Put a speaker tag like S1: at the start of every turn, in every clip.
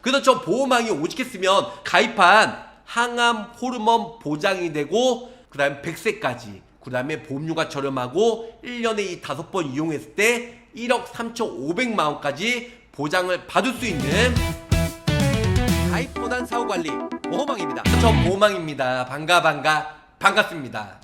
S1: 그래서 저 보험왕이 오직했으면 가입한 항암 호르몬 보장이 되고 그 다음에 100세까지 그 다음에 보험료가 저렴하고 1년에 이 5번 이용했을 때 1억 3,500만 원까지 보장을 받을 수 있는 가입보단 사후관리 보험왕입니다. 저 보험왕입니다. 반갑습니다.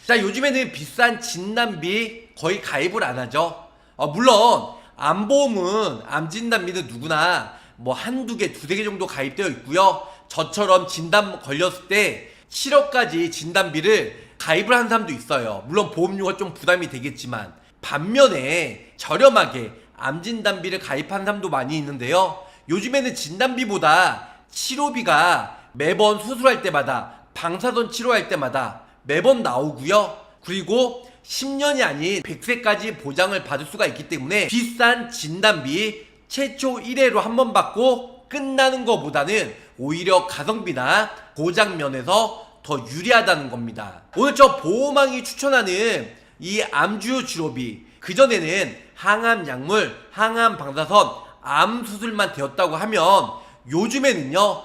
S1: 자, 요즘에는 비싼 진단비 거의 가입을 안 하죠. 물론 암보험은 암진단비는 누구나 뭐 한두 개, 두세 개 정도 가입되어 있고요. 저처럼 진단 걸렸을 때 7억까지 진단비를 가입을 하는 사람도 있어요. 물론 보험료가 좀 부담이 되겠지만, 반면에 저렴하게 암진단비를 가입하는 사람도 많이 있는데요. 요즘에는 진단비보다 치료비가 매번 수술할 때마다, 방사선 치료할 때마다 매번 나오고요. 그리고 10년이 아닌 100세까지 보장을 받을 수가 있기 때문에 비싼 진단비 최초 1회로 한 번 받고 끝나는 것보다는 오히려 가성비나 보장 면에서 더 유리하다는 겁니다. 오늘 저 보험왕이 추천하는 이 암주요 치료비, 그전에는 항암 약물, 항암 방사선, 암 수술만 되었다고 하면 요즘에는요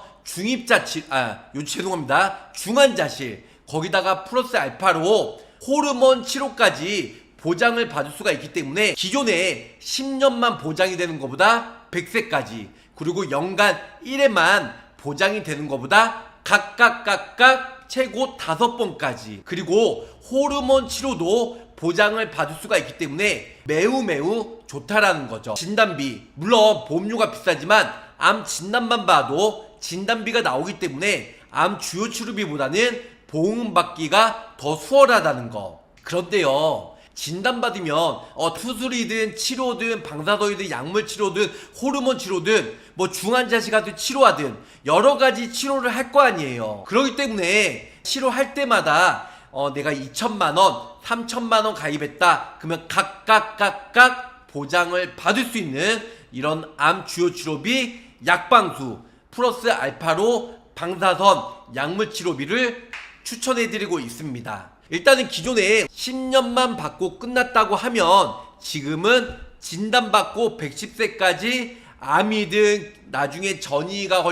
S1: 중환자실 거기다가 플러스 알파로 호르몬 치료까지 보장을 받을 수가 있기 때문에 기존에 10년만 보장이 되는 것보다 100세까지, 그리고 연간 1회만 보장이 되는 것보다 각각 최고 5번까지, 그리고 호르몬 치료도 보장을 받을 수가 있기 때문에 매우 좋다라는 거죠. 진단비, 물론 보험료가 비싸지만 암 진단만 봐도 진단비가 나오기 때문에 암 주요 치료비보다는 보험 받기가 더 수월하다는 거. 그런데요, 진단받으면 수술이든 치료든 방사선이든 약물 치료든 호르몬 치료든 뭐 중환자실 가서 치료하든 여러가지 치료를 할 거 아니에요. 그렇기 때문에 치료할 때마다 내가 2천만원 3천만원 가입했다 그러면 각각 보장을 받을 수 있는 이런 암 주요 치료비, 약방수 플러스 알파로 방사선 약물 치료비를 추천해드리고 있습니다. 일단은 기존에 10년만 받고 끝났다고 하면 지금은 진단받고 110세까지 암이든 나중에 전이가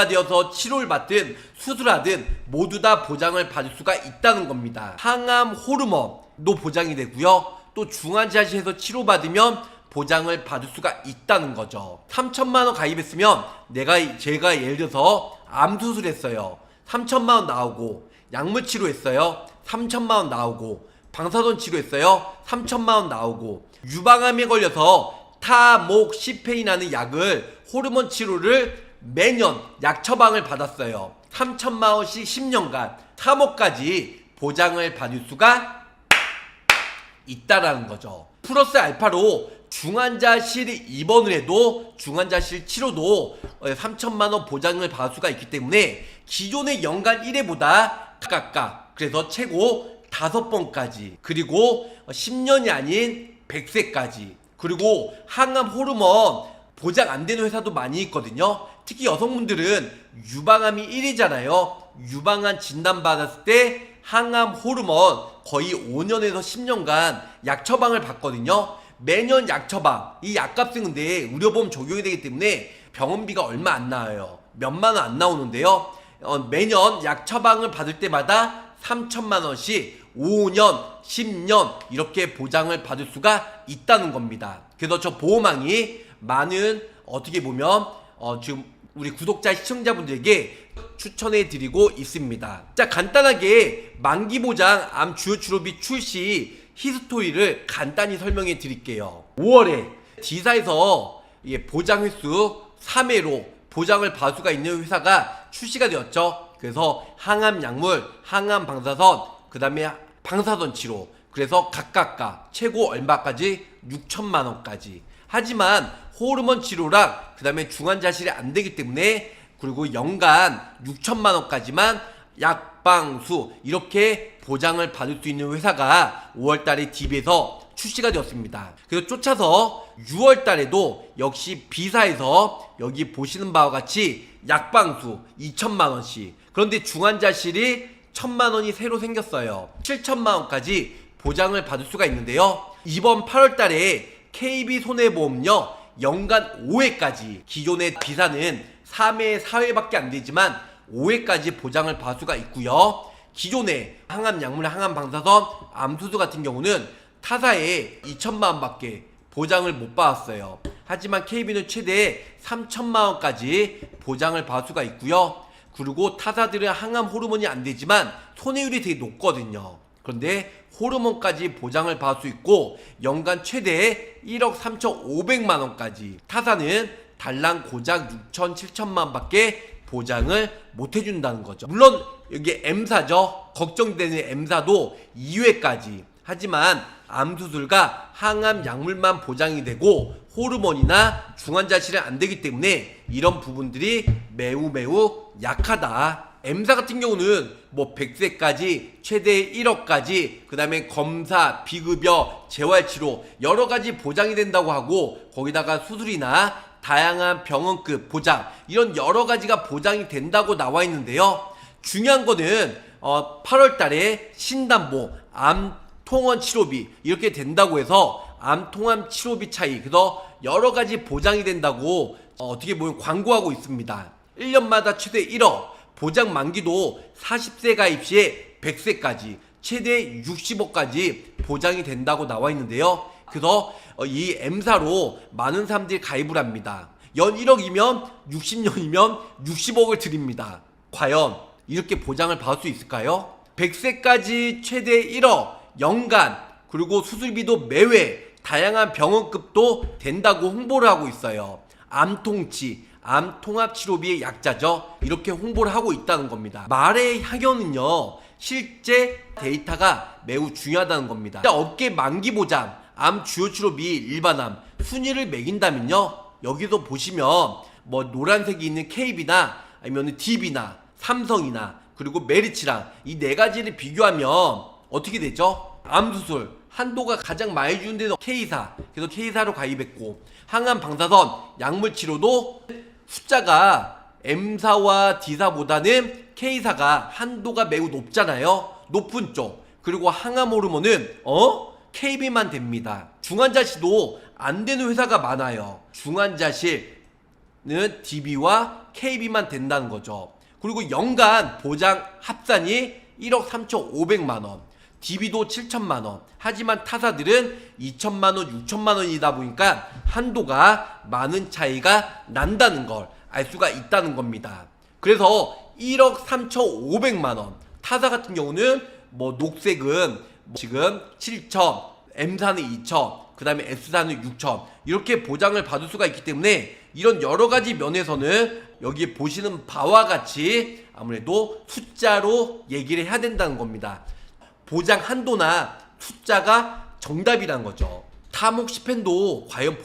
S1: 되어서 치료를 받든 수술하든 모두 다 보장을 받을 수가 있다는 겁니다. 항암 호르몬도 보장이 되고요. 또 중환자실에서 치료받으면 보장을 받을 수가 있다는 거죠. 3천만원 가입했으면 제가 예를 들어서 암 수술했어요. 3천만원 나오고, 약물 치료했어요. 3천만원 나오고, 방사선 치료했어요. 3천만원 나오고, 유방암에 걸려서 타목시페인이라는 약을, 호르몬 치료를 매년 약 처방을 받았어요. 3천만원씩 10년간 3억까지 보장을 받을 수가 있다라는 거죠. 플러스 알파로 중환자실 입원을 해도 중환자실 치료도 3천만원 보장을 받을 수가 있기 때문에 기존의 연간 1회보다 각각, 그래서 최고 5번까지, 그리고 10년이 아닌 100세까지, 그리고 항암 호르몬 보장 안 되는 회사도 많이 있거든요. 특히 여성분들은 유방암이 1위잖아요. 유방암 진단받았을 때 항암 호르몬 거의 5년에서 10년간 약 처방을 받거든요. 매년 약 처방, 이 약값은 근데 의료보험 적용이 되기 때문에 병원비가 얼마 안 나와요. 몇만 원 안 나오는데요. 매년 약 처방을 받을 때마다 3천만 원씩 5년, 10년 이렇게 보장을 받을 수가 있다는 겁니다. 그래서 저 보험왕이 많은 어떻게 보면 지금 우리 구독자 시청자분들에게 추천해 드리고 있습니다. 자, 간단하게 만기보장 암 주요 치료비 출시 히스토리를 간단히 설명해 드릴게요. 5월에 D사에서 보장 횟수 3회로 보장을 받을 수가 있는 회사가 출시가 되었죠. 그래서 항암 약물, 항암 방사선, 그 다음에 방사선 치료, 그래서 각각 최고 얼마까지? 6천만 원까지. 하지만 호르몬 치료랑 그 다음에 중환자실이 안 되기 때문에, 그리고 연간 6천만 원까지만 약방수 이렇게 보장을 받을 수 있는 회사가 5월달에 DB에서 출시가 되었습니다. 그래서 쫓아서 6월달에도 역시 B사에서 여기 보시는 바와 같이 약방수 2천만 원씩, 그런데 중환자실이 1천만 원이 새로 생겼어요. 7천만 원까지 보장을 받을 수가 있는데요. 이번 8월달에 KB손해보험요 연간 5회까지, 기존의 B사는 3회, 4회밖에 안 되지만 5회까지 보장을 받을 수가 있고요. 기존의 항암 약물, 항암 방사선, 암수술 같은 경우는 타사에 2천만 원밖에 보장을 못 받았어요. 하지만 KB는 최대 3천만 원까지 보장을 받을 수가 있고요. 그리고 타사들은 항암 호르몬이 안 되지만 손해율이 되게 높거든요. 그런데 호르몬까지 보장을 받을 수 있고 연간 최대 1억 3,500만 원까지, 타사는 달랑 고작 6천, 7천만 원밖에 보장을 못 해준다는 거죠. 물론 여기 M사죠. 걱정되는 M사도 2회까지. 하지만 암수술과 항암 약물만 보장이 되고 호르몬이나 중환자실은 안 되기 때문에 이런 부분들이 매우 약하다. M사 같은 경우는 뭐 100세까지 최대 1억까지, 그 다음에 검사, 비급여, 재활치료 여러가지 보장이 된다고 하고, 거기다가 수술이나 다양한 병원급 보장, 이런 여러가지가 보장이 된다고 나와 있는데요. 중요한 거는 8월달에 신담보, 암통원 치료비 이렇게 된다고 해서 암통암 치료비 차이, 그래서 여러가지 보장이 된다고 어떻게 보면 광고하고 있습니다. 1년마다 최대 1억, 보장 만기도 40세 가입 시에 100세까지 최대 60억까지 보장이 된다고 나와 있는데요. 그래서 이 M사로 많은 사람들이 가입을 합니다. 연 1억이면 60년이면 60억을 드립니다. 과연 이렇게 보장을 받을 수 있을까요? 100세까지 최대 1억, 연간, 그리고 수술비도 매회, 다양한 병원급도 된다고 홍보를 하고 있어요. 암통치, 암통합치료비의 약자죠. 이렇게 홍보를 하고 있다는 겁니다. 말의 학연은요, 실제 데이터가 매우 중요하다는 겁니다. 업계 만기 보장, 암 주요 치료비 일반암 순위를 매긴다면요, 여기서 보시면 뭐 노란색이 있는 KB나 아니면 DB나 삼성이나 그리고 메리츠랑 이 네 가지를 비교하면 어떻게 되죠? 암수술 한도가 가장 많이 주는 데는 K사, 그래서 K사로 가입했고, 항암 방사선 약물 치료도 숫자가 M사와 D사보다는 K사가 한도가 매우 높잖아요. 높은 쪽. 그리고 항암 호르몬은 KB만 됩니다. 중환자실도 안 되는 회사가 많아요. 중환자실은 DB와 KB만 된다는 거죠. 그리고 연간 보장 합산이 1억 3,500만 원, DB도 7천만 원. 하지만 타사들은 2천만 원, 6천만 원이다 보니까 한도가 많은 차이가 난다는 걸 알 수가 있다는 겁니다. 그래서 1억 3,500만 원. 타사 같은 경우는 뭐 녹색은 지금 7천, M사는 2천, 그 다음에 S사는 6천, 이렇게 보장을 받을 수가 있기 때문에 이런 여러가지 면에서는 여기 보시는 바와 같이 아무래도 숫자로 얘기를 해야 된다는 겁니다. 보장 한도나 숫자가 정답이라는 거죠. 탐욕 스펜도 과연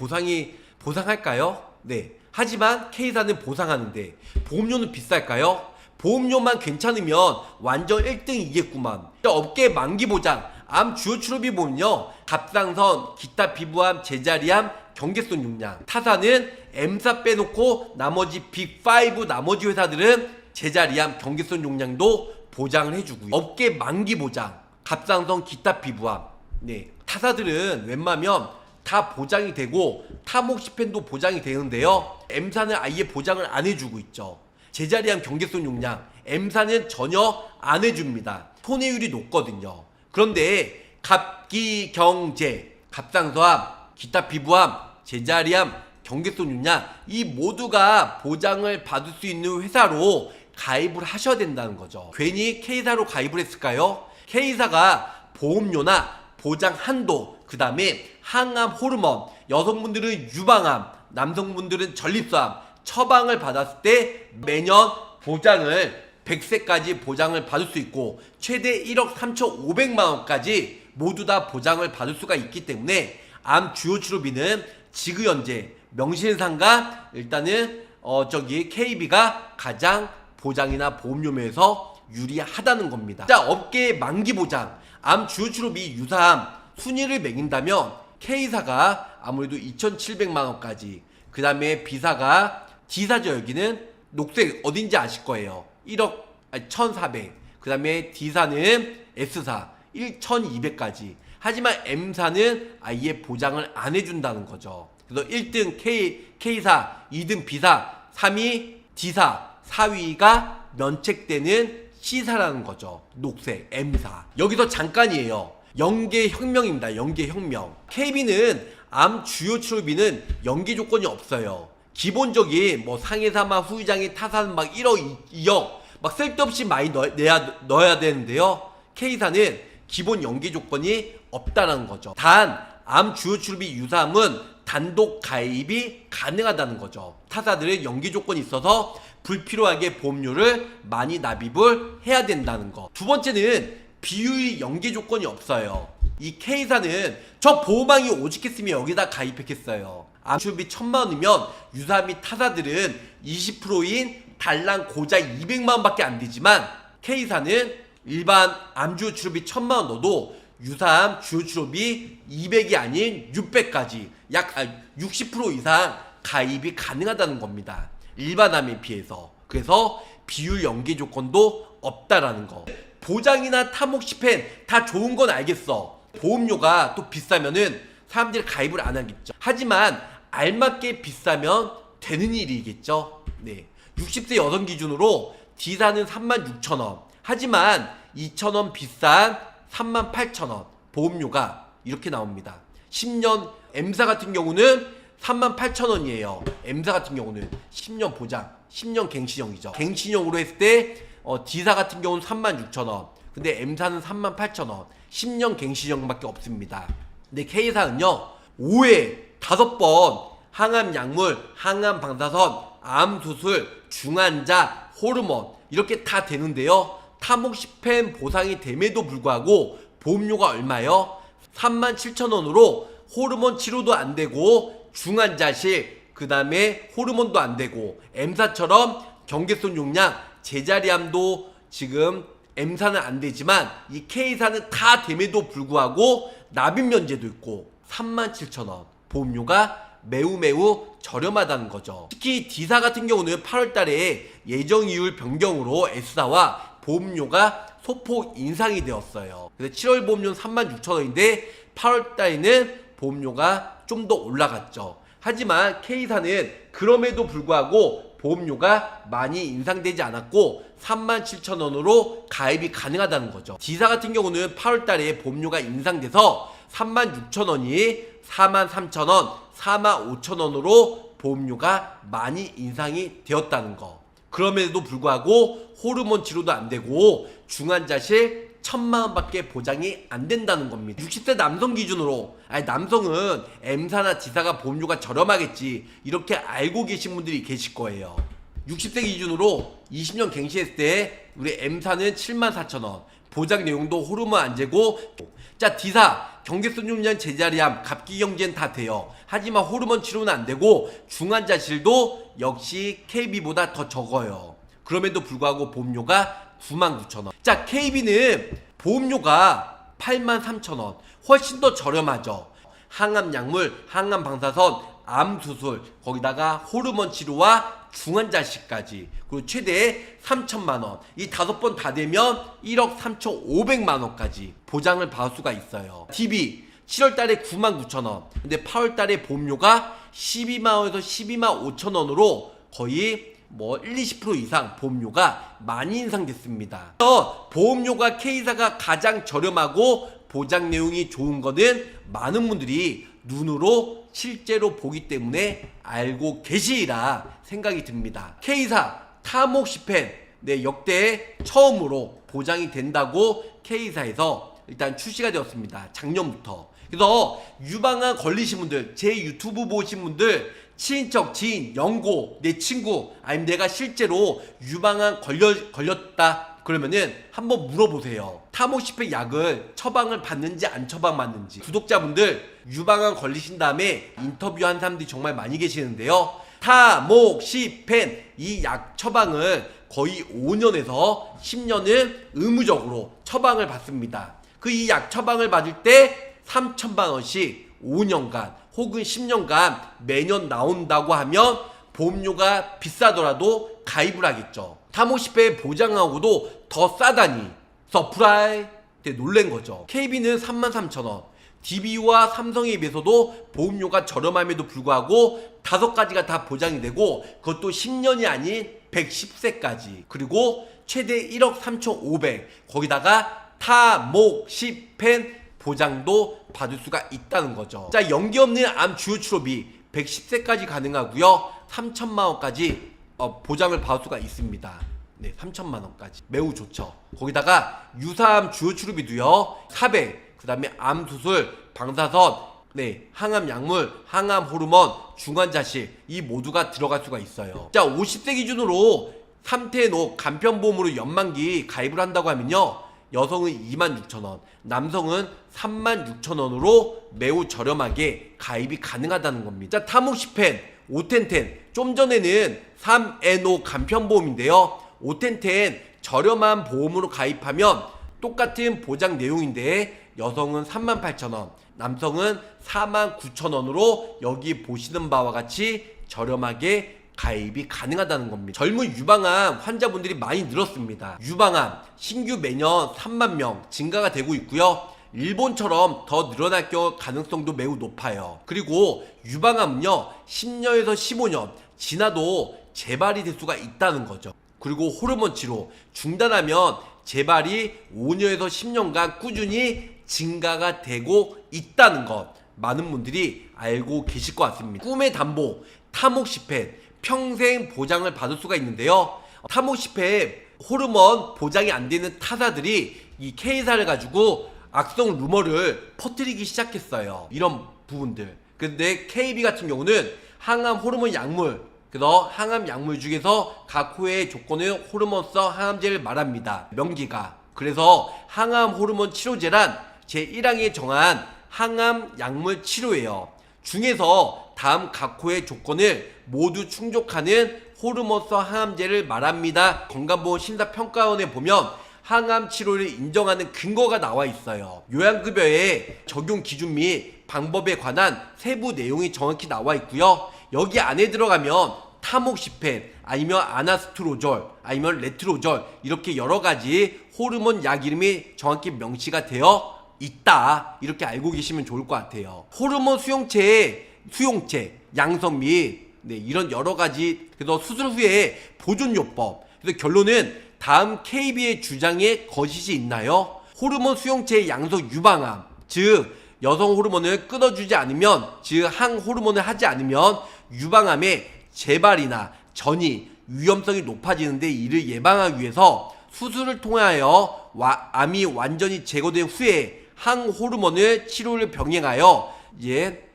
S1: 보상할까요? 네. 하지만 K사는 보상하는데 보험료는 비쌀까요? 보험료만 괜찮으면 완전 1등이겠구만. 업계 만기 보장, 암 주요 치료비 보면요, 갑상선, 기타 피부암, 제자리암, 경계선 용량. 타사는 M사 빼놓고 나머지 빅5 나머지 회사들은 제자리암, 경계선 용량도 보장을 해주고요. 업계 만기 보장, 갑상선, 기타 피부암. 네, 타사들은 웬만하면 다 보장이 되고 타목시펜도 보장이 되는데요, M사는 아예 보장을 안 해주고 있죠. 제자리암, 경계선 용량, M사는 전혀 안 해줍니다. 손해율이 높거든요. 그런데 갑기경제, 갑상선암, 기타 피부암, 제자리암, 경계선 용량, 이 모두가 보장을 받을 수 있는 회사로 가입을 하셔야 된다는 거죠. 괜히 K사로 가입을 했을까요? K사가 보험료나 보장 한도, 그 다음에 항암 호르몬, 여성분들은 유방암, 남성분들은 전립선암 처방을 받았을 때 매년 보장을 100세까지 보장을 받을 수 있고 최대 1억 3,500만 원까지 모두 다 보장을 받을 수가 있기 때문에 암 주요 치료비는 지금현재 명신상가 일단은 KB가 가장 보장이나 보험료면에서 유리하다는 겁니다. 자, 업계의 만기 보장, 암 주요 치료비 유사암 순위를 매긴다면 K사가 아무래도 2,700만 원까지, 그 다음에 B사가, D사죠. 여기는 녹색 어딘지 아실 거예요. 1,400. 그 다음에 D사는 S사 1,200까지. 하지만 M사는 아예 보장을 안 해준다는 거죠. 그래서 1등 K사, 2등 B사, 3위 D사, 4위가 면책되는 C사라는 거죠. 녹색 M사. 여기서 잠깐이에요. 연계혁명입니다. 연계혁명. KB는 암 주요 치료비는 연계 조건이 없어요. 기본적인 뭐 상해사마 후유장애 타산 막 1억 2억 막 쓸데없이 많이 넣어야 되는데요. K사는 기본 연계 조건이 없다는 거죠. 단 암 주요 치료비 유사암은 단독 가입이 가능하다는 거죠. 타사들은 연계 조건이 있어서 불필요하게 보험료를 많이 납입을 해야 된다는 거. 두 번째는 비율이 연계 조건이 없어요. 이 K사는 저 보호망이 오직했으면 여기다 가입했겠어요. 암 치료비 1000만원이면 유사 및 타사들은 20%인 달랑 고작 200만원 밖에 안 되지만 K사는 일반 암 주요 치료비 1000만원 넣어도 유사암 주요 치료비 200이 아닌 600까지 약 60% 이상 가입이 가능하다는 겁니다. 일반 암에 비해서. 그래서 비율 연계 조건도 없다라는 거. 보장이나 타목 시펜 다 좋은 건 알겠어. 보험료가 또 비싸면은 사람들이 가입을 안 하겠죠. 하지만 알맞게 비싸면 되는 일이겠죠. 네. 60세 여성 기준으로 D사는 36,000원. 하지만 2,000원 비싼 38,000원 보험료가 이렇게 나옵니다. 10년 M사 같은 경우는 38,000원이에요. M사 같은 경우는 10년 보장, 10년 갱신형이죠. 갱신형으로 했을 때 D사 같은 경우는 36,000원. 근데 M사는 38,000원. 10년 갱신형밖에 없습니다. 근데 K사는요. 5회 5번 항암 약물, 항암 방사선, 암 수술, 중환자, 호르몬 이렇게 다 되는데요. 타목시펜 보상이 됨에도 불구하고 보험료가 얼마요? 37,000원으로 호르몬 치료도 안 되고 중환자실 그 다음에 호르몬도 안 되고 M사처럼 경계선 용량 제자리암도 지금 M사는 안 되지만 이 K사는 다 됨에도 불구하고 납입 면제도 있고 37,000원 보험료가 매우 저렴하다는 거죠. 특히 D사 같은 경우는 8월달에 예정이율 변경으로 S사와 보험료가 소폭 인상이 되었어요. 그래서 7월 보험료는 36,000원인데 8월달에는 보험료가 좀 더 올라갔죠. 하지만 K사는 그럼에도 불구하고 보험료가 많이 인상되지 않았고 37,000원으로 가입이 가능하다는 거죠. D사 같은 경우는 8월달에 보험료가 인상돼서 36,000원이 43,000원, 45,000원으로 보험료가 많이 인상이 되었다는 거. 그럼에도 불구하고 호르몬 치료도 안 되고 중환자실 1,000만원 밖에 보장이 안 된다는 겁니다. 60세 남성 기준으로 남성은 M사나 D사가 보험료가 저렴하겠지 이렇게 알고 계신 분들이 계실 거예요. 60세 기준으로 20년 갱신했을 때 우리 M사는 74,000원 보장 내용도 호르몬 안 재고 자 D사 경계선 용량 제자리암 갑기경제는 다 돼요. 하지만 호르몬 치료는 안 되고 중환자실도 역시 KB보다 더 적어요. 그럼에도 불구하고 보험료가 99,000원. 자 KB는 보험료가 83,000원 훨씬 더 저렴하죠. 항암 약물, 항암 방사선, 암 수술 거기다가 호르몬 치료와 중환자실까지 그리고 최대 3,000만원 이 5번 다 되면 1억 3,500만원까지 보장을 받을 수가 있어요. DB 7월달에 99,000원 근데 8월달에 보험료가 12만원에서 12만 5천원으로 거의 뭐 1, 20% 이상 보험료가 많이 인상됐습니다. 보험료가 K사가 가장 저렴하고 보장 내용이 좋은 거는 많은 분들이 눈으로 실제로 보기 때문에 알고 계시리라 생각이 듭니다. K사 타목시펜 역대 처음으로 보장이 된다고 K사에서 일단 출시가 되었습니다. 작년부터. 그래서 유방암 걸리신 분들, 제 유튜브 보신 분들, 친인척, 지인, 연고, 내 친구, 아니면 내가 실제로 유방암 걸렸다 그러면은 한번 물어보세요. 타모시펜 약을 처방을 받는지 안 처방받는지. 구독자분들 유방암 걸리신 다음에 인터뷰한 사람들이 정말 많이 계시는데요. 타모시펜 이 약 처방을 거의 5년에서 10년은 의무적으로 처방을 받습니다. 그 이 약 처방을 받을 때 3,000만 원씩 5년간 혹은 10년간 매년 나온다고 하면 보험료가 비싸더라도 가입을 하겠죠. 타모시펜 보장하고도 더 싸다니 서프라이즈 놀란 거죠. KB는 33,000원 DB와 삼성에 비해서도 보험료가 저렴함에도 불구하고 5가지가 다 보장이 되고 그것도 10년이 아닌 110세까지 그리고 최대 1억 3,500 거기다가 타목시펜 보장도 받을 수가 있다는 거죠. 자, 연기 없는 암 주요 치료비 110세까지 가능하고요. 3천만 원까지 보장을 받을 수가 있습니다. 네, 3천만 원까지 매우 좋죠. 거기다가 유사암 주요 치료비도요. 400 그다음에 암 수술, 방사선, 네, 항암 약물, 항암 호르몬, 중환자실 이 모두가 들어갈 수가 있어요. 자, 50세 기준으로 3태노 간편보험으로 연만기 가입을 한다고 하면요. 여성은 26,000원, 남성은 36,000원으로 매우 저렴하게 가입이 가능하다는 겁니다. 자, 타모시펜, 오텐텐, 좀 전에는 3NO 간편보험인데요. 오텐텐 저렴한 보험으로 가입하면 똑같은 보장 내용인데 여성은 38,000원, 남성은 49,000원으로 여기 보시는 바와 같이 저렴하게 가입이 가능하다는 겁니다. 젊은 유방암 환자분들이 많이 늘었습니다. 유방암 신규 매년 3만 명 증가가 되고 있고요. 일본처럼 더 늘어날 가능성도 매우 높아요. 그리고 유방암은요 10년에서 15년 지나도 재발이 될 수가 있다는 거죠. 그리고 호르몬 치료 중단하면 재발이 5년에서 10년간 꾸준히 증가가 되고 있다는 것 많은 분들이 알고 계실 것 같습니다. 꿈의 담보 타모시펜 평생 보장을 받을 수가 있는데요. 타모시펜 호르몬 보장이 안 되는 타사들이 이 K사를 가지고 악성 루머를 퍼뜨리기 시작했어요. 이런 부분들. 근데 KB 같은 경우는 항암 호르몬 약물 그래서 항암 약물 중에서 각 호의 조건을 호르몬성 항암제를 말합니다. 명기가. 그래서 항암 호르몬 치료제란 제1항에 정한 항암 약물 치료예요. 중에서 다음 각 호의 조건을 모두 충족하는 호르몬성 항암제를 말합니다. 건강보험 심사평가원에 보면 항암 치료를 인정하는 근거가 나와 있어요. 요양급여의 적용 기준 및 방법에 관한 세부 내용이 정확히 나와 있고요. 여기 안에 들어가면 타모시펜 아니면 아나스트로졸 아니면 레트로졸 이렇게 여러가지 호르몬 약 이름이 정확히 명시가 되어 있다 이렇게 알고 계시면 좋을 것 같아요. 호르몬 수용체 양성 및 이런 여러가지 그래서 수술 후에 보존요법 그래서 결론은 다음 KB의 주장에 거짓이 있나요? 호르몬 수용체 양성 유방암 즉 여성 호르몬을 끊어주지 않으면 즉 항호르몬을 하지 않으면 유방암의 재발이나 전이 위험성이 높아지는데 이를 예방하기 위해서 수술을 통하여 암이 완전히 제거된 후에 항호르몬을 치료를 병행하여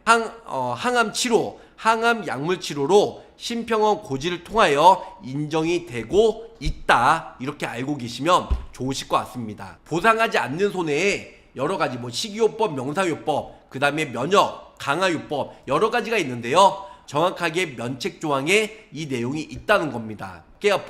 S1: 항암 치료, 항암 약물 치료로 심평원 고지를 통하여 인정이 되고 있다 이렇게 알고 계시면 좋으실 것 같습니다. 보상하지 않는 손해에 여러가지 식이요법, 명상요법 그 다음에 면역, 강화요법 여러가지가 있는데요. 정확하게 면책조항에 이 내용이 있다는 겁니다. 그러니까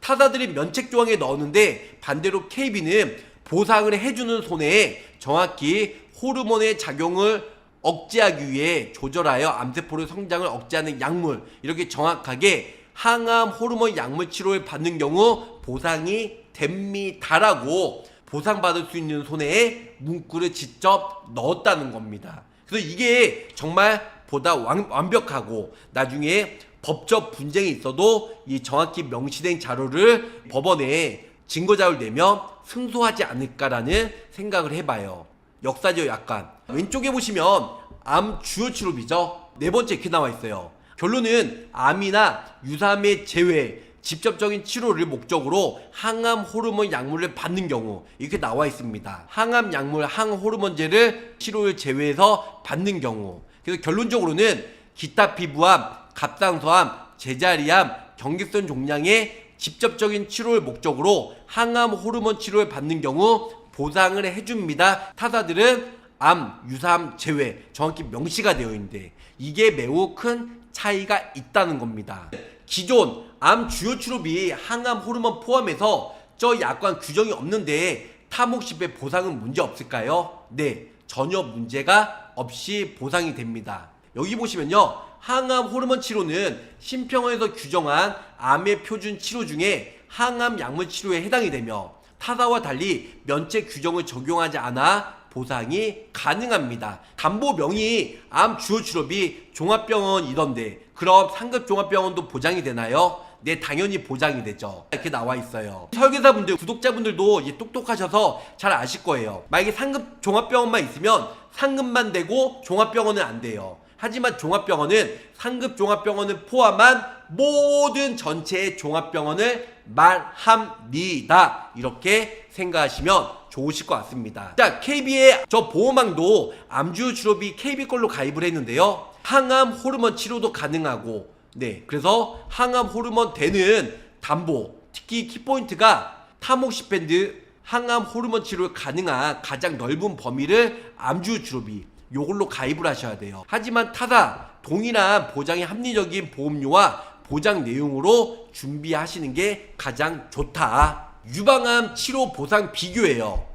S1: 타사들이 면책조항에 넣었는데 반대로 KB는 보상을 해주는 손해에 정확히 호르몬의 작용을 억제하기 위해 조절하여 암세포의 성장을 억제하는 약물 이렇게 정확하게 항암 호르몬 약물 치료를 받는 경우 보상이 됩니다라고 보상받을 수 있는 손해에 문구를 직접 넣었다는 겁니다. 그래서 이게 정말 보다 완벽하고 나중에 법적 분쟁이 있어도 이 정확히 명시된 자료를 법원에 증거자료를 내면 승소하지 않을까라는 생각을 해봐요. 역사적 약관 왼쪽에 보시면 암 주요 치료비죠. 네 번째 이렇게 나와 있어요. 결론은 암이나 유사암의 제외 직접적인 치료를 목적으로 항암 호르몬 약물을 받는 경우 이렇게 나와 있습니다. 항암 약물 항호르몬제를 치료를 제외해서 받는 경우 그래서 결론적으로는 기타 피부암, 갑상선암, 제자리암, 경계선 종양의 직접적인 치료를 목적으로 항암 호르몬 치료를 받는 경우 보상을 해줍니다. 타사들은 암, 유사암 제외 정확히 명시가 되어 있는데 이게 매우 큰 차이가 있다는 겁니다. 기존 암 주요 치료비 항암 호르몬 포함해서 저 약관 규정이 없는데 타모시펜 보상은 문제 없을까요? 네, 전혀 문제가 없이 보상이 됩니다. 여기 보시면요. 항암 호르몬 치료는 심평원에서 규정한 암의 표준 치료 중에 항암 약물 치료에 해당이 되며 타사와 달리 면책 규정을 적용하지 않아 보상이 가능합니다. 담보명의 암 주요 치료비 종합병원이던데 그럼 상급 종합병원도 보장이 되나요? 네, 당연히 보장이 되죠. 이렇게 나와 있어요. 설계사분들, 구독자분들도 이제 똑똑하셔서 잘 아실 거예요. 만약에 상급 종합병원만 있으면 상급만 되고 종합병원은 안 돼요. 하지만 종합병원은 상급 종합병원을 포함한 모든 전체의 종합병원을 말합니다. 이렇게 생각하시면 좋으실 것 같습니다. 자, KB의 저 보험왕도 암주 치료비 KB 걸로 가입을 했는데요. 항암 호르몬 치료도 가능하고, 네, 그래서 항암 호르몬 되는 담보, 특히 키포인트가 타모시펜드 항암 호르몬 치료 가능한 가장 넓은 범위를 암주 치료비 요걸로 가입을 하셔야 돼요. 하지만 타사 동일한 보장의 합리적인 보험료와 보장 내용으로 준비하시는 게 가장 좋다. 유방암 치료 보상 비교예요.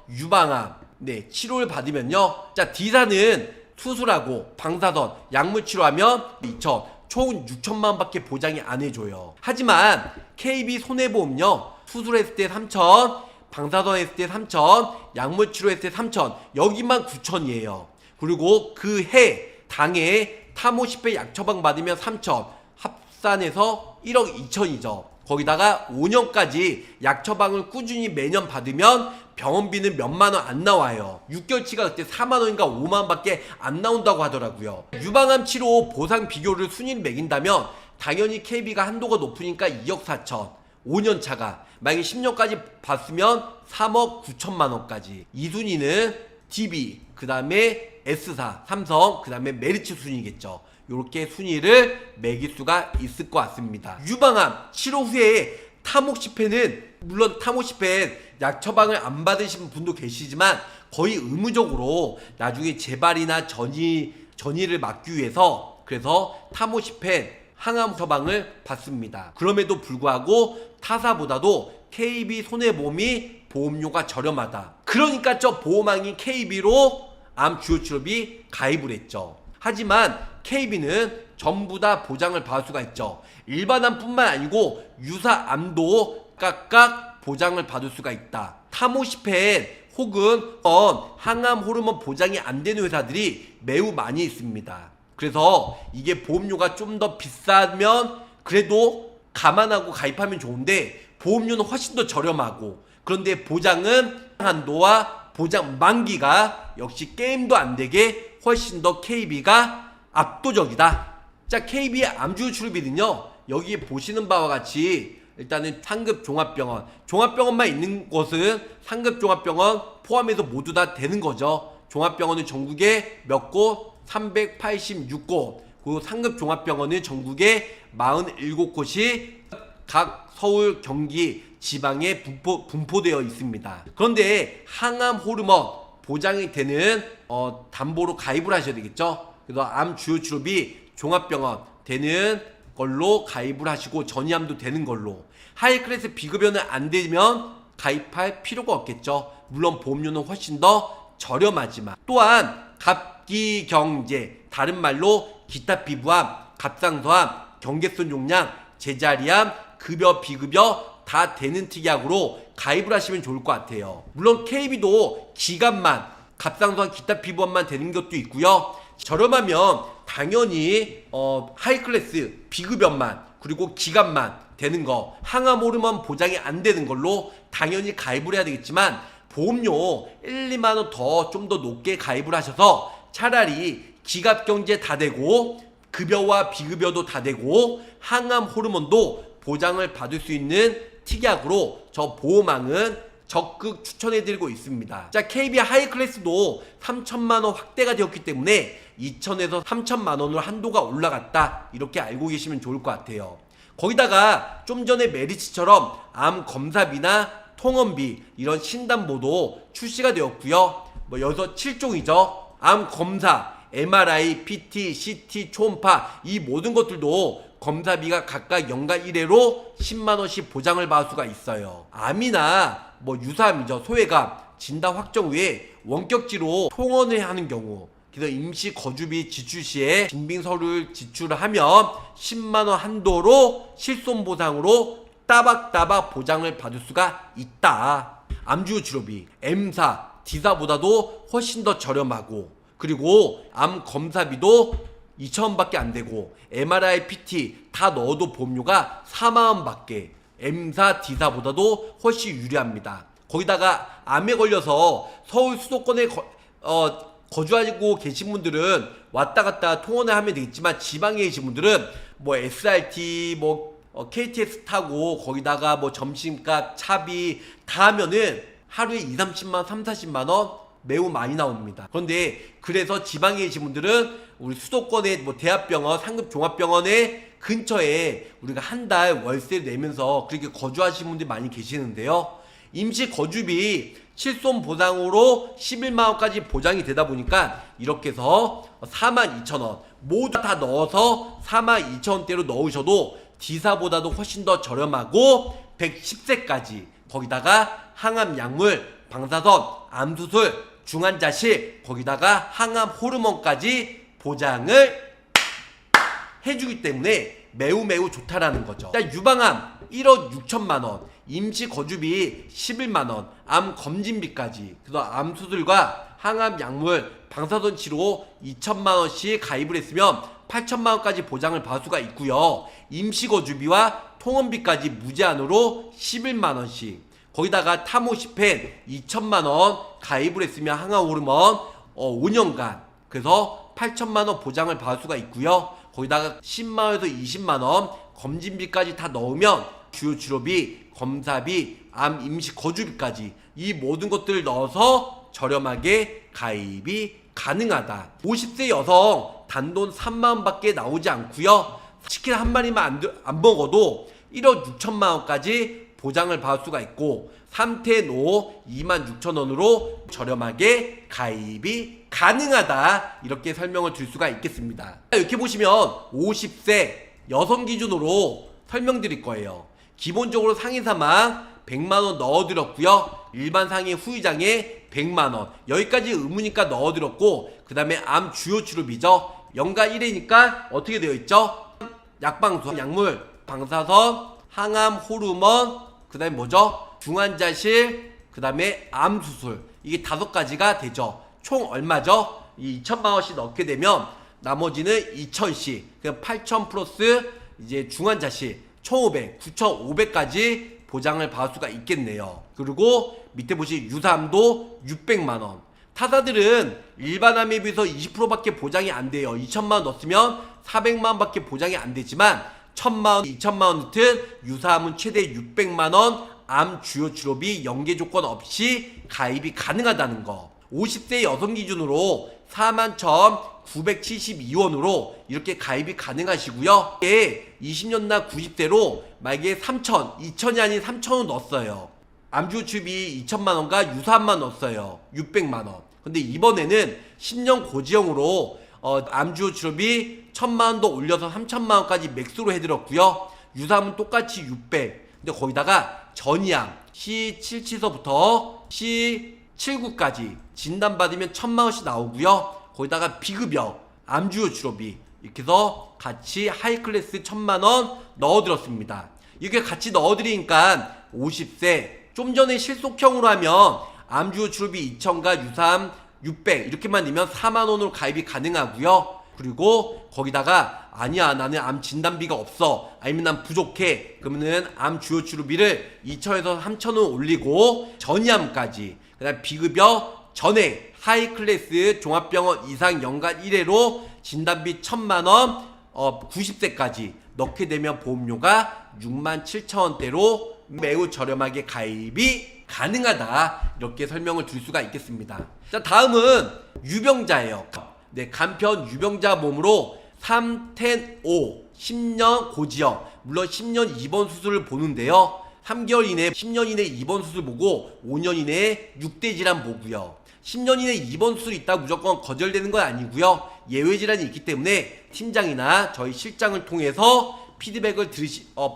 S1: 유방암, 네, 치료를 받으면요. 자, D사는 수술하고 방사선, 약물 치료하면 2천, 총 6천만 원밖에 보장이 안 해줘요. 하지만 KB 손해보험요. 수술했을 때 3천, 방사선 했을 때 3천, 약물 치료했을 때 3천, 여기만 9천이에요. 그리고 그 해 당해 타모시페 약 처방 받으면 3천, 합산해서 1억 2천이죠. 거기다가 5년까지 약 처방을 꾸준히 매년 받으면 병원비는 몇만 원 안 나와요. 6개월치가 그때 4만 원인가 5만 원밖에 안 나온다고 하더라고요. 유방암 치료 보상 비교를 순위를 매긴다면 당연히 KB가 한도가 높으니까 2억 4천, 5년 차가 만약에 10년까지 봤으면 3억 9천만 원까지. 2순위는 DB, 그 다음에 S사, 삼성, 그 다음에 메리츠 순위겠죠. 이렇게 순위를 매길 수가 있을 것 같습니다. 유방암 치료 후에 타모시펜은 물론 타모시펜 약 처방을 안 받으신 분도 계시지만 거의 의무적으로 나중에 재발이나 전이를 막기 위해서 그래서 타모시펜 항암 처방을 받습니다. 그럼에도 불구하고 타사보다도 KB 손해보험이 보험료가 저렴하다. 그러니까 저 보험왕이 KB로 암 주요 치료비 가입을 했죠. 하지만 KB는 전부 다 보장을 받을 수가 있죠. 일반암뿐만 아니고 유사암도 각각 보장을 받을 수가 있다. 타모시펜 혹은 항암 호르몬 보장이 안 되는 회사들이 매우 많이 있습니다. 그래서 이게 보험료가 좀 더 비싸면 그래도 감안하고 가입하면 좋은데 보험료는 훨씬 더 저렴하고 그런데 보장은 한도와 보장 만기가 역시 게임도 안 되게 훨씬 더 KB가 압도적이다. 자, KB의 암주 치료비는요. 여기 보시는 바와 같이 일단은 상급 종합병원, 종합병원만 있는 곳은 상급 종합병원 포함해서 모두 다 되는 거죠. 종합병원은 전국에 몇 곳? 386곳. 그 상급 종합병원은 전국에 47곳이 각 서울, 경기, 지방에 분포되어 있습니다. 그런데 항암 호르몬 보장이 되는 담보로 가입을 하셔야 되겠죠. 그래서 암 주요 치료비 종합병원 되는 걸로 가입을 하시고 전이암도 되는 걸로 하이클래스 비급여는 안 되면 가입할 필요가 없겠죠. 물론 보험료는 훨씬 더 저렴하지만 또한 갑기경제 다른 말로 기타 피부암, 갑상선암, 경계선 용량, 제자리암, 급여 비급여 다 되는 특약으로 가입을 하시면 좋을 것 같아요. 물론 KB도 기간만 갑상선 기타 피부암만 되는 것도 있고요. 저렴하면 당연히 하이클래스 비급여만 그리고 기간만 되는 거 항암 호르몬 보장이 안 되는 걸로 당연히 가입을 해야 되겠지만 보험료 1, 2만 원 더 좀 더 높게 가입을 하셔서 차라리 기갑경제 다 되고 급여와 비급여도 다 되고 항암 호르몬도 보장을 받을 수 있는 특약으로 저 보험왕은 적극 추천해드리고 있습니다. 자, KB 하이클래스도 3천만원 확대가 되었기 때문에 2천에서 3천만원으로 한도가 올라갔다 이렇게 알고 계시면 좋을 것 같아요. 거기다가 좀 전에 메리츠처럼 암 검사비나 통원비 이런 신담보도 출시가 되었고요. 여기서 7종이죠. 암 검사, MRI, PT, CT, 초음파 이 모든 것들도 검사비가 각각 연간 1회로 10만원씩 보장을 받을 수가 있어요. 암이나 유사암이죠. 소외감 진단 확정 후에 원격지로 통원을 하는 경우 그래서 임시 거주비 지출 시에 증빙서류를 지출하면 10만원 한도로 실손보상으로 따박따박 보장을 받을 수가 있다. 암주 치료비, M사, D사보다도 훨씬 더 저렴하고, 그리고 암 검사비도 2,000원밖에 안 되고, MRI, PT 다 넣어도 보험료가 4만원밖에, M사, D사보다도 훨씬 유리합니다. 거기다가 암에 걸려서 서울 수도권에 거주하고 계신 분들은 왔다 갔다 통원을 하면 되겠지만, 지방에 계신 분들은 뭐 SRT, KTX 타고 거기다가 뭐 점심값, 차비 다 하면은 하루에 2, 30만, 3, 40만 원 매우 많이 나옵니다. 그런데 그래서 지방에 계신 분들은 우리 수도권의 뭐 대학병원, 상급 종합병원의 근처에 우리가 한 달 월세를 내면서 그렇게 거주하시는 분들이 많이 계시는데요. 임시 거주비 실손 보상으로 11만원까지 보장이 되다 보니까 이렇게 해서 42,000원 모두 다 넣어서 42,000원대로 넣으셔도 D사보다도 훨씬 더 저렴하고 110세까지, 거기다가 항암 약물, 방사선, 암수술, 중환자실, 거기다가 항암 호르몬까지 보장을 해주기 때문에 매우 좋다라는 거죠. 유방암 1억 6천만원, 임시 거주비 11만원, 암 검진비까지, 그래서 암 수술과 항암 약물, 방사선 치료 2천만원씩 가입을 했으면 8천만원까지 보장을 받을 수가 있고요. 임시 거주비와 통원비까지 무제한으로 11만원씩, 거기다가 타모시펜 2천만원 가입을 했으면 항암 호르몬 5년간, 그래서 8천만원 보장을 받을 수가 있고요. 거기다가 10만원에서 20만원 검진비까지 다 넣으면 주요 치료비, 검사비, 암 임시 거주비까지 이 모든 것들을 넣어서 저렴하게 가입이 가능하다. 50세 여성 단돈 3만원밖에 나오지 않고요. 치킨 한 마리만 안 먹어도 1억 6천만원까지 보장을 받을 수가 있고, 3태 노 26,000원으로 저렴하게 가입이 가능하다, 이렇게 설명을 드릴 수가 있겠습니다. 이렇게 보시면 50세 여성 기준으로 설명드릴 거예요. 기본적으로 상해 사망 100만원 넣어드렸고요. 일반 상해 후유장애 100만원, 여기까지 의무니까 넣어드렸고, 그 다음에 암 주요 치료비죠. 연가 1회니까 어떻게 되어 있죠? 약방수, 약물, 방사선, 항암 호르몬, 그 다음에 뭐죠? 중환자실, 그 다음에 암수술, 이게 5가지가 되죠. 총 얼마죠? 이 2천만원씩 넣게 되면 나머지는 2천씩, 그냥 8천 플러스 이제 중환자실 1,500, 9,500까지 보장을 받을 수가 있겠네요. 그리고 밑에 보시 유사암도 600만원. 타사들은 일반암에 비해서 20%밖에 보장이 안 돼요. 2천만원 넣었으면 400만원밖에 보장이 안 되지만 1,000만원, 2천만원 넣든 유사암은 최대 600만원 암 주요 치료비 연계 조건 없이 가입이 가능하다는 거. 50세 여성 기준으로 41,972원으로 이렇게 가입이 가능하시고요. 이게 20년 나 90대로 만약에 3천, 2천이 아닌 3천원 넣었어요. 암주 치료비 2천만원과 유사암만 넣었어요. 600만원. 근데 이번에는 10년 고지형으로 암주 치료비 1,000만원도 올려서 3천만원까지 맥스로 해드렸고요. 유사암은 똑같이 600. 근데 거기다가 전이암 C77서부터 C79까지 진단받으면 1,000만원씩 나오고요. 거기다가 비급여 암주요 치료비 이렇게 해서 같이 하이클래스 1,000만원 넣어드렸습니다. 이렇게 같이 넣어드리니까 50세 좀 전에 실속형으로 하면 암주요 치료비 2,000과 유사암 600 이렇게만 내면 4만원으로 가입이 가능하고요. 그리고 거기다가 아니야 나는 암 진단비가 없어, 아니면 난 부족해, 그러면은 암 주요 치료비를 2,000에서 3,000원 올리고 전이암까지, 그 다음 비급여 전액 하이클래스 종합병원 이상 연간 1회로 진단비 1,000만원 90세까지 넣게 되면 보험료가 67,000원대로 매우 저렴하게 가입이 가능하다, 이렇게 설명을 드릴 수가 있겠습니다. 자, 다음은 유병자예요. 네, 간편 유병자 보험으로 310 10년 고지형, 물론 10년 입원 수술을 보는데요. 3개월 이내 10년 이내 입원 수술 보고 5년 이내에 6대 질환 보고요. 10년 이내 입원 수술이 있다 무조건 거절되는 건 아니고요. 예외 질환이 있기 때문에 팀장이나 저희 실장을 통해서 피드백을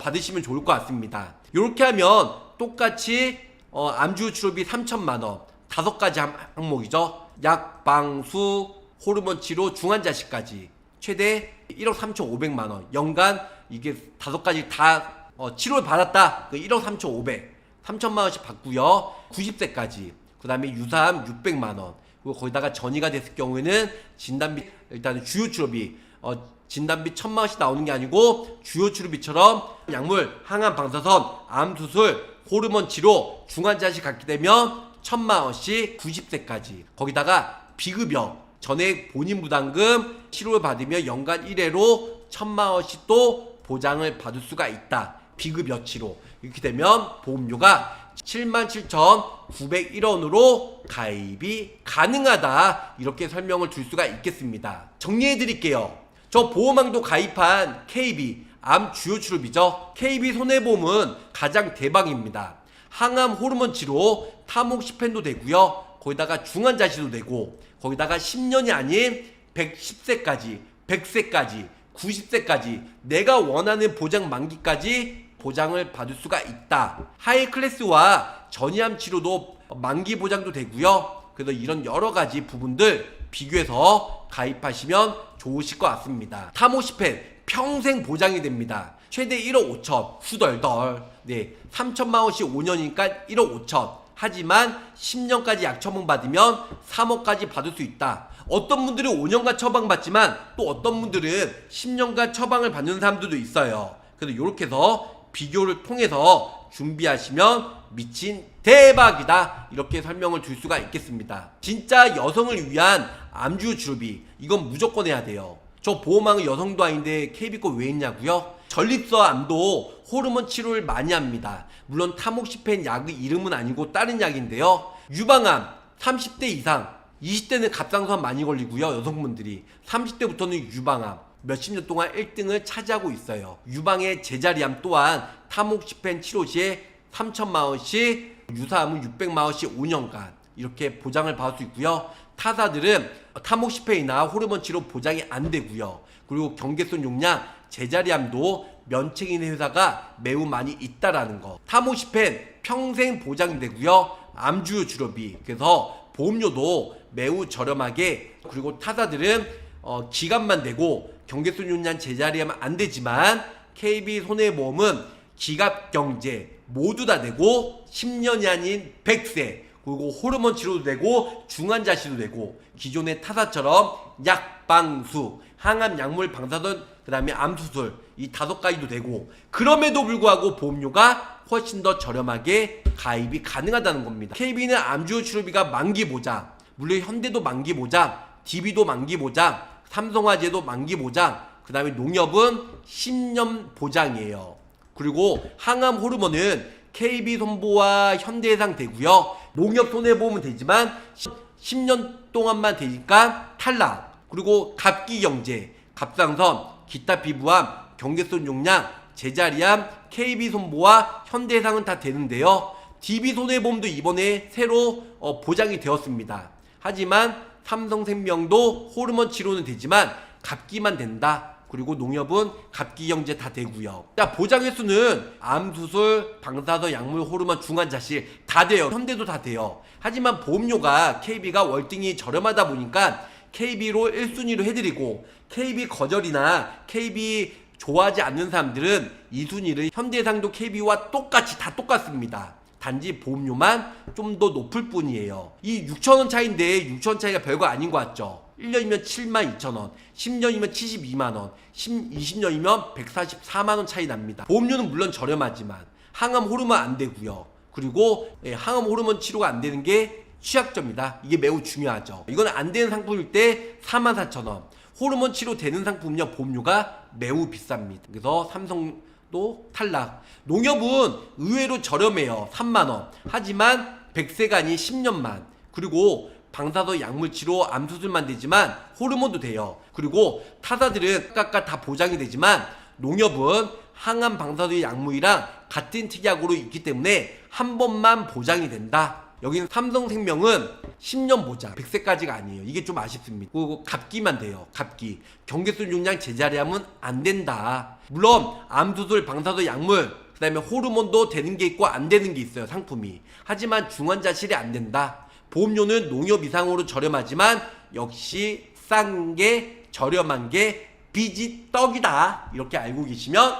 S1: 받으시면 좋을 것 같습니다. 이렇게 하면 똑같이 암주 치료비 3천만원 5가지 항목이죠. 약, 방수, 호르몬 치료, 중환자실까지 최대 1억 3,500만원 연간, 이게 5가지 다 치료를 받았다. 그 1억 3,500 3천만원씩 받고요. 90세까지 그 다음에 유사암 600만원, 그리고 거기다가 전이가 됐을 경우에는 진단비, 일단은 주요 치료비, 진단비 1000만원씩 나오는 게 아니고 주요 치료비처럼 약물, 항암 방사선, 암수술, 호르몬 치료, 중환자실 갖게 되면 1000만원씩 90세까지. 거기다가 비급여, 전액 본인 부담금 치료를 받으면 연간 1회로 1000만원씩 또 보장을 받을 수가 있다. 비급여 치료. 이렇게 되면 보험료가 77,901원으로 가입이 가능하다. 이렇게 설명을 줄 수가 있겠습니다. 정리해 드릴게요. 저 보험왕도 가입한 KB, 암 주요 치료비죠. KB 손해보험은 가장 대박입니다. 항암 호르몬 치료, 타모시펜도 되고요. 거기다가 중환자실도 되고, 거기다가 10년이 아닌 110세까지, 100세까지, 90세까지 내가 원하는 보장 만기까지 보장을 받을 수가 있다. 하이 클래스와 전이암 치료도 만기 보장도 되고요. 그래서 이런 여러 가지 부분들 비교해서 가입하시면 좋으실 것 같습니다. 타모시펜 평생 보장이 됩니다. 최대 1억 5천 후덜덜. 네, 3천만원씩 5년이니까 1억 5천. 하지만 10년까지 약 처방 받으면 3억까지 받을 수 있다. 어떤 분들은 5년간 처방받지만 또 어떤 분들은 10년간 처방을 받는 사람들도 있어요. 그래서 이렇게 해서 비교를 통해서 준비하시면 미친 대박이다. 이렇게 설명을 줄 수가 있겠습니다. 진짜 여성을 위한 암주 치료비, 이건 무조건 해야 돼요. 저 보험왕은 여성도 아닌데 KB 거 왜 있냐고요? 전립선 암도 호르몬 치료를 많이 합니다. 물론 타모시펜 약의 이름은 아니고 다른 약인데요. 유방암 30대 이상, 20대는 갑상선 많이 걸리고요. 여성분들이 30대부터는 유방암 몇십 년 동안 1등을 차지하고 있어요. 유방의 제자리암 또한 타모시펜 치료 시에 3천만원씩, 유사암은 600만원씩 5년간 이렇게 보장을 받을 수 있고요. 타사들은 타모시펜이나 호르몬 치료 보장이 안 되고요. 그리고 경계선 용량, 제자리암도 면책 있는 회사가 매우 많이 있다라는 거. 타모시펜 평생 보장이 되고요. 암주요 치료비, 그래서 보험료도 매우 저렴하게, 그리고 타사들은 기간만 되고 경계선 용량, 제자리암 안 되지만 KB 손해보험은 기갑경제 모두 다 되고 10년이 아닌 100세, 그리고 호르몬 치료도 되고 중환자실도 되고 기존의 타사처럼 약방수, 항암 약물 방사선, 그 다음에 암수술 이 5가지도 되고, 그럼에도 불구하고 보험료가 훨씬 더 저렴하게 가입이 가능하다는 겁니다. KB는 암주요 치료비가 만기 보장, 물론 현대도 만기 보장, DB도 만기 보장, 삼성화재도 만기 보장, 그 다음에 농협은 10년 보장이에요. 그리고 항암 호르몬은 KB손보와 현대해상 되고요. 농협 손해보험은 되지만 10년 동안만 되니까 탈락. 그리고 갑기경제, 갑상선, 기타 피부암, 경계선 용량, 제자리암, KB손보와 현대해상은 다 되는데요. DB손해보험도 이번에 새로 보장이 되었습니다. 하지만 삼성생명도 호르몬 치료는 되지만 갑기만 된다. 그리고 농협은 갑기경제 다 되고요. 자, 보장 횟수는 암수술, 방사선, 약물, 호르몬, 중환자실 다 돼요. 현대도 다 돼요. 하지만 보험료가 KB가 월등히 저렴하다 보니까 KB로 1순위로 해드리고, KB 거절이나 KB 좋아하지 않는 사람들은 2순위를, 현대해상도 KB와 똑같이 다 똑같습니다. 단지 보험료만 좀 더 높을 뿐이에요. 이 6천원 차이인데 6천원 차이가 별거 아닌 것 같죠? 1년이면 72,000원, 10년이면 72만원, 20년이면 144만원 차이 납니다. 보험료는 물론 저렴하지만 항암 호르몬 안 되고요. 그리고 항암 호르몬 치료가 안 되는 게 취약점이다. 이게 매우 중요하죠. 이건 안 되는 상품일 때 44,000원, 호르몬 치료 되는 상품은요 보험료가 매우 비쌉니다. 그래서 삼성도 탈락. 농협은 의외로 저렴해요. 3만원. 하지만 100세가 아닌 10년만. 그리고 방사선 약물치료, 암수술만 되지만 호르몬도 돼요. 그리고 타사들은 각각 다 보장이 되지만 농협은 항암 방사선 약물이랑 같은 특약으로 있기 때문에 한 번만 보장이 된다. 여기는 삼성생명은 10년 보장, 100세까지가 아니에요. 이게 좀 아쉽습니다. 그리고 갑기만 돼요. 갑기. 경계선 용량, 제자리암은 안 된다. 물론 암수술, 방사선 약물, 그 다음에 호르몬도 되는 게 있고 안 되는 게 있어요. 상품이. 하지만 중환자실이 안 된다. 보험료는 농협 이상으로 저렴하지만 역시 싼 게, 저렴한 게 빚이 떡이다. 이렇게 알고 계시면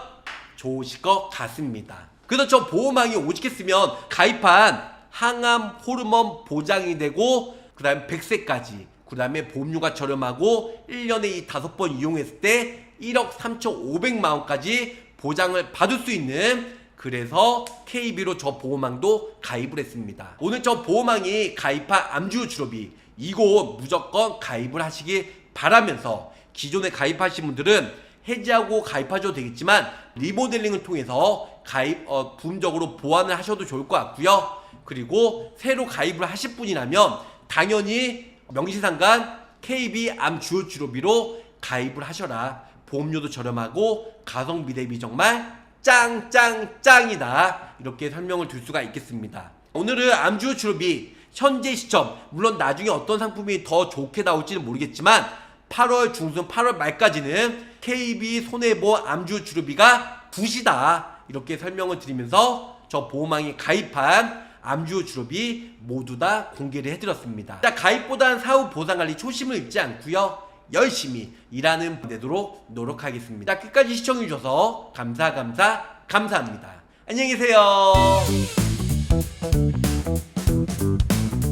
S1: 좋으실 것 같습니다. 그래서 저 보험왕이 오직했으면 가입한 항암 호르몬 보장이 되고 그 다음에 100세까지 그 다음에 보험료가 저렴하고 1년에 이 5번 이용했을 때 1억 3,500만 원까지 보장을 받을 수 있는, 그래서 KB로 저 보험왕도 가입을 했습니다. 오늘 저 보험왕이 가입한 암주 주로비 이거 무조건 가입을 하시길 바라면서, 기존에 가입하신 분들은 해지하고 가입하셔도 되겠지만 리모델링을 통해서 가입 부분적으로 보완을 하셔도 좋을 것 같고요. 그리고 새로 가입을 하실 분이라면 당연히 명시상관 KB 암 주요 치료비로 가입을 하셔라. 보험료도 저렴하고 가성비 대비 정말 짱짱짱이다, 이렇게 설명을 드릴 수가 있겠습니다. 오늘은 암 주요 치료비 현재 시점, 물론 나중에 어떤 상품이 더 좋게 나올지는 모르겠지만 8월 중순 8월 말까지는 KB 손해보험 암주 주료비가 굿이다, 이렇게 설명을 드리면서 저 보험왕이 가입한 암주 주료비 모두 다 공개를 해드렸습니다. 가입보단 사후 보상관리 초심을 잃지 않고요, 열심히 일하는 되도록 노력하겠습니다. 끝까지 시청해주셔서 감사합니다. 안녕히 계세요.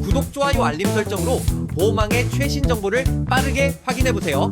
S2: 구독, 좋아요, 알림 설정으로 보험왕의 최신 정보를 빠르게 확인해보세요.